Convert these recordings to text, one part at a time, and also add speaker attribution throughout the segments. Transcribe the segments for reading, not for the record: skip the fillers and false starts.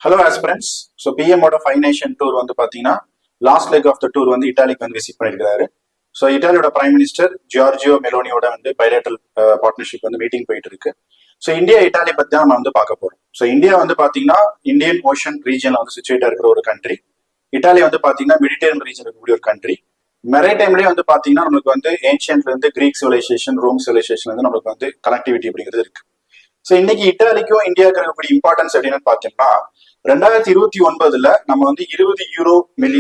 Speaker 1: Hello aspirants. So பிஎம்மோட 5 nation tour வந்து பார்த்தீங்கன்னா last leg of the tour வந்து இட்டாலிக்கு வந்து விசிட் பண்ணியிருக்காரு. ஸோ இட்டாலியோட பிரைம் மினிஸ்டர் ஜார்ஜியோ மெலோனியோட வந்து பைலேட்டரல் பார்ட்னர்ஷிப் வந்து மீட்டிங் போயிட்டு இருக்கு. ஸோ இந்தியா இட்டாலி பத்தி தான் நம்ம வந்து பார்க்க போறோம். ஸோ இந்தியா வந்து பார்த்தீங்கன்னா இந்தியன் ஓஷன் ரீஜன்ல வந்து சிச்சுவேட்டா இருக்கிற ஒரு கண்ட்ரி. இட்டாலி வந்து பார்த்தீங்கன்னா மெடிட்டரேனியன் ரீஜன் இருக்கக்கூடிய ஒரு கண்ட்ரி. டைம்லேயே வந்து பார்த்தீங்கன்னா நமக்கு வந்து ஏன்ஷியன்ட்ல இருந்து கிரீக் சிவிலைசேஷன், ரோம் சிவிலைசேஷன் வந்து நமக்கு வந்து கனெக்டிவிட்டி அப்படிங்கிறது இருக்கு. ஸோ இன்னைக்கு இட்டாலிக்கும் இந்தியாவுக்கு இருக்கக்கூடிய இம்பார்ட்டன்ஸ் அப்படின்னு பார்த்தோம்னா 2029 நம்ம வந்து 20 யூரோ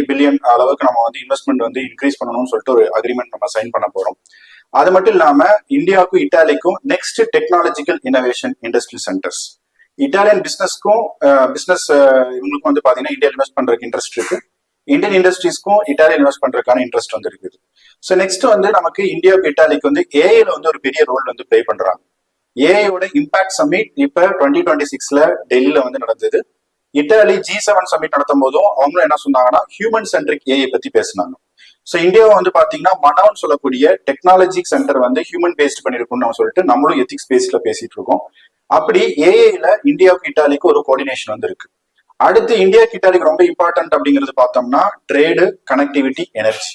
Speaker 1: பில்லியன் அளவுக்கு நம்ம வந்து இன்வெஸ்ட்மெண்ட் வந்து இன்க்ரீஸ் பண்ணணும்னு சொல்லிட்டு ஒரு அக்ரிமெண்ட் நம்ம சைன் பண்ண போறோம். அது மட்டும் இல்லாம இந்தியாவுக்கும் இட்டாலிக்கும் next technological innovation industry centres. Italian பிசினஸ்க்கும் இவங்களுக்கும் வந்து பாத்தீங்கன்னா இந்தியா இன்வெஸ்ட் பண்றதுக்கு இன்ட்ரெஸ்ட் இருக்கு. இந்தியன் இண்டஸ்ட்ரீஸ்க்கும் இட்டாலியன் இன்வெஸ்ட் பண்றதுக்கான இன்ட்ரெஸ்ட் வந்து இருக்குது. ஸோ நெக்ஸ்ட் வந்து நமக்கு இந்தியாவுக்கு இட்டாலிக்கு வந்து ஏஐல வந்து ஒரு பெரிய ரோல் வந்து பிளே பண்றாங்க. ஏஐயோட இம்பாக்ட் சமிட் இப்ப 2026 டெல்லியில வந்து நடந்தது. இட்டாலி G7 சமிட் நடத்தும் போதும் அவங்களும் என்ன சொன்னாங்கன்னா ஹியூமன் சென்ட்ரிக் ஏஐ பத்தி பேசினாங்க. ஸோ இந்தியாவை வந்து பாத்தீங்கன்னா மனோன்னு சொல்லக்கூடிய டெக்னாலஜி சென்டர் வந்து ஹியூமன் பேஸ்ட் பண்ணிருக்கும்னு சொல்லிட்டு நம்மளும் எத்திக்ஸ் பேஸ்ட்ல பேசிட்டு இருக்கோம். அப்படி ஏஐல இந்தியாவுக்கு இட்டாலிக்கு ஒரு கோஆர்டினேஷன் வந்து இருக்கு. அடுத்து இந்தியாவுக்கு இட்டாலிக்கு ரொம்ப இம்பார்ட்டன்ட் அப்படிங்கிறது பார்த்தோம்னா ட்ரேடு, கனெக்டிவிட்டி, எனர்ஜி.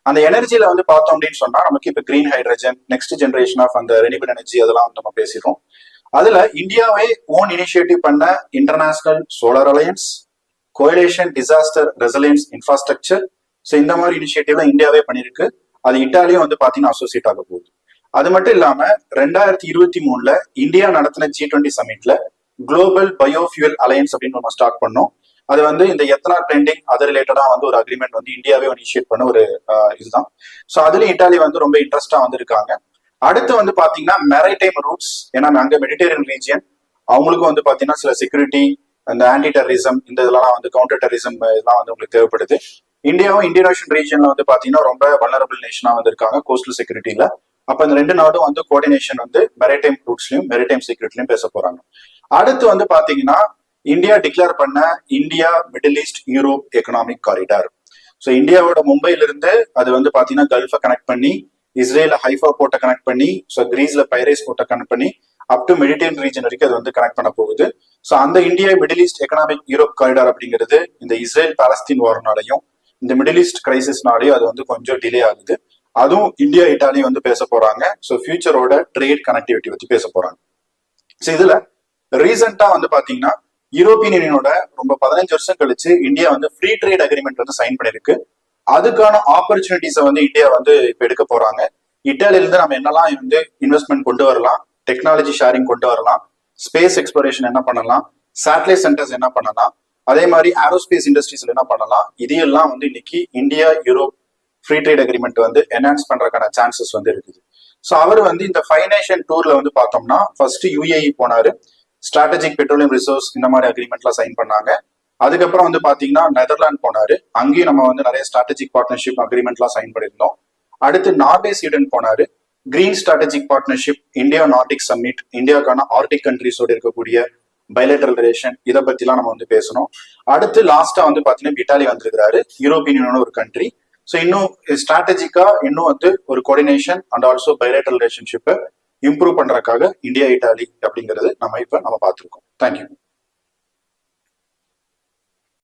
Speaker 1: அந்த எனர்ஜியில வந்து பார்த்தோம் அப்படின்னு சொன்னா நமக்கு இப்ப green hydrogen, next generation of அந்த ரெனிபிள் எனர்ஜி அதெல்லாம் நம்ம பேசிடுறோம். அதுல இந்தியாவை ஓன் இனிஷியேட்டிவ் பண்ண international solar alliance, coalition disaster resilience infrastructure. So இந்த மாதிரி இனிஷியேட்டிவ்ல இந்தியாவே பண்ணிருக்கு. அது இட்டாலியும் வந்து பாத்தீங்கன்னா அசோசியேட் ஆக போகுது. அது மட்டும் இல்லாம 2023 இந்தியா நடத்தின G20 சமிட்ல குளோபல் பயோஃபியூல் அலையன்ஸ் அப்படின்னு நம்ம ஸ்டார்ட் பண்ணோம். அது வந்து இந்த எத்தனால் பிளெண்டிங் அது ரிலேட்டடா வந்து ஒரு அக்ரிமெண்ட் வந்து இந்தியாவே இனிஷியேட் பண்ண ஒரு இதுதான். ஸோ அதுலயும் இட்டாலி வந்து ரொம்ப இன்ட்ரெஸ்டா வந்து இருக்காங்க. அடுத்து வந்து பாத்தீங்கன்னா மெரைடைம் ரூட்ஸ். ஏன்னா அங்க மெடிட்டரேனியன் ரீஜியன், அவங்களுக்கும் வந்து பாத்தீங்கன்னா சில செக்யூரிட்டி, இந்த ஆன்டி டெரரிசம், இந்த இதெல்லாம் வந்து கவுண்டர் டெரரிசம் இதெல்லாம் வந்து உங்களுக்கு தேவைப்படுது. இந்தியாவும் இந்தியன் ஓஷன் ரீஜியன்ல வந்து பாத்தீங்கன்னா ரொம்ப வல்னரபிள் நேஷனா வந்து இருக்காங்க கோஸ்டல் செக்யூரிட்டியில. அப்ப இந்த ரெண்டு நாடும் வந்து கோஆர்டினேஷன் வந்து மெரைடைம் ரூட்ஸ்லயும் மெரைடைம் செக்யூரிட்டிலையும் பேச போறாங்க. அடுத்து வந்து பாத்தீங்கன்னா இந்தியா டிக்ளேர் பண்ண India middle east Europe economic corridor. So இந்தியாவோட மும்பைல இருந்து அது வந்து பாத்தீங்கன்னா கல்ஃபை கனெக்ட் பண்ணி, இஸ்ரேல ஹைஃபா போர்ட்டை கனெக்ட் பண்ணி, ஸோ கிரீஸ்ல பைரேஸ் போர்ட்டை கனெக்ட் பண்ணி அப் டு மெடிட்டரேனியன் ரீஜன் வரைக்கும் அது வந்து கனெக்ட் பண்ண போகுது. ஸோ அந்த India middle east economic Europe corridor அப்படிங்கிறது இந்த இஸ்ரேல் பாலஸ்தீன் வார்னாலையும் இந்த மிடில் ஈஸ்ட் கிரைசிஸ்னாலையும் அது வந்து கொஞ்சம் டிலே ஆகுது. அதுவும் இந்தியா இட்டாலியும் வந்து பேச போறாங்க. ஸோ ஃபியூச்சரோட ட்ரேட் கனெக்டிவிட்டி பத்தி பேச போறாங்க. ஸோ இதுல ரீசெண்டா வந்து பாத்தீங்கன்னா யூரோப்பியன் யூனியனோட ரொம்ப 15 வருஷம் கழிச்சு இந்தியா வந்து ஃப்ரீ ட்ரேட் அக்ரிமெண்ட் வந்து சைன் பண்ணிருக்கு. அதுக்கான ஆப்பர்ச்சுனிட்டிஸை வந்து இந்தியா வந்து இப்ப எடுக்க போறாங்க. இட்டாலியில இருந்து நம்ம என்னெல்லாம் வந்து இன்வெஸ்ட்மெண்ட் கொண்டு வரலாம், டெக்னாலஜி ஷேரிங் கொண்டு வரலாம், ஸ்பேஸ் எக்ஸ்ப்ளோரேஷன் என்ன பண்ணலாம், சேட்டலைட் சென்டர்ஸ் என்ன பண்ணலாம், அதே மாதிரி ஏரோஸ்பேஸ் இண்டஸ்ட்ரீஸ்ல என்ன பண்ணலாம், இதையெல்லாம் வந்து இன்னைக்கு India Europe free trade agreement வந்து என்ஹான்ஸ் பண்றதுக்கான சான்சஸ் வந்து இருக்குது. ஸோ அவர் வந்து இந்த 5 நேஷன் டூர்ல வந்து பார்த்தோம்னா ஃபர்ஸ்ட் UAE போனாரு. ஸ்ட்ராட்டஜிக் பெட்ரோலியம் ரிசோர்ஸ் இந்த மாதிரி அக்ரிமெண்ட்லாம் சைன் பண்ணாங்க. அதுக்கப்புறம் வந்து பாத்தீங்கன்னா நெதர்லாந்து போனாரு. அங்கேயும் நம்ம வந்து நிறைய ஸ்ட்ராட்டஜிக் பார்ட்னர்ஷிப் அக்ரிமெண்ட்லாம் சைன் பண்ணியிருந்தோம். அடுத்து நார்வே ஸ்வீடன் போனாரு. Green strategic partnership, India Nordic summit, இந்தியாவுக்கான ஆர்டிக் கண்ட்ரிஸோட இருக்கக்கூடிய பைலேட்டரல் ரிலேஷன், இதை பத்திலாம் நம்ம வந்து பேசணும். அடுத்து லாஸ்டா வந்து பாத்தீங்கன்னா இட்டாலி வந்திருக்கிறாரு, யூரோப்பியன் யூனியன் ஒரு கண்ட்ரி. ஸோ இன்னும் ஸ்ட்ராட்டஜிக்கா இன்னும் வந்து ஒரு கோஆர்டினேஷன் அண்ட் ஆல்சோ பைலேட்டரல் ரிலேஷன்ஷிப்பை இம்ப்ரூவ் பண்றதுக்காக இந்தியா இட்டாலி அப்படிங்கிறது நம்ம பார்த்திருக்கோம். தேங்க்யூ.